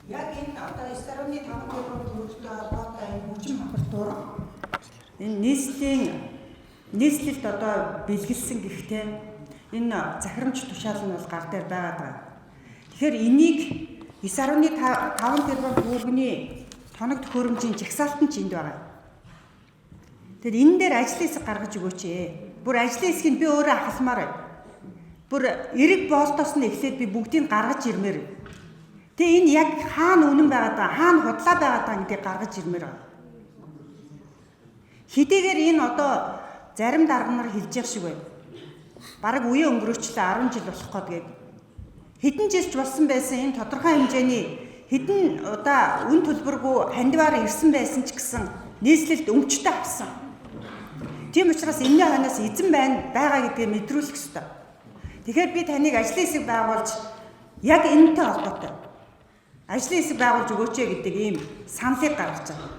Яг энэ одоо 9.5 тэрбум төгрөгтэй холбоотой энэ хөгжим хавхалтуур энэ нийслэлд одоо бэлгэлсэн гэхдээ энэ захирамж тушаал нь бол гар дээр байгаад байгаа. Тэгэхээр энийг 9.5 тэрбум төгрөгийн тоног төхөөрөмжийн жагсаалтан ч энд байгаа. Тэгэхээр энэ дээр ажлын хэсэг гаргаж өгөөч ээ. Бүр ажлын хэсгийг би өөрөө ахалмаар байна. Бүр эрэг боолтоос нь эхлээд би бүгдийг гаргаж ирмээр. Тэгээ энэ яг хаана үнэн байгаа даа, хаана худлаа байгаа даа гэдгийг гаргаж ирмээр байна. Хэдийгээр энэ одоо зарим дарга нар хэлж явах шиг байна. Бараг үеийн өнгөрөөчлөө 10 жил болох гээд хэдэн жилч болсон байсан энэ тодорхой хэмжээний хэдэн удаа үн төлбөргүй хандиваар ирсэн байсан ч гэсэн нийслэлд өмчтэй авсан. Тийм учраас энэний ханаас эзэн байгаа гэдгийг мэдрүүлэх ёстой. Тэгэхээр би таныг ажлын хэсэг байгуулж яг энэтэй холбоотой ажлын хэсэг байгуулж өгөөч гэдэг ийм саналыг гаргаж байгаа.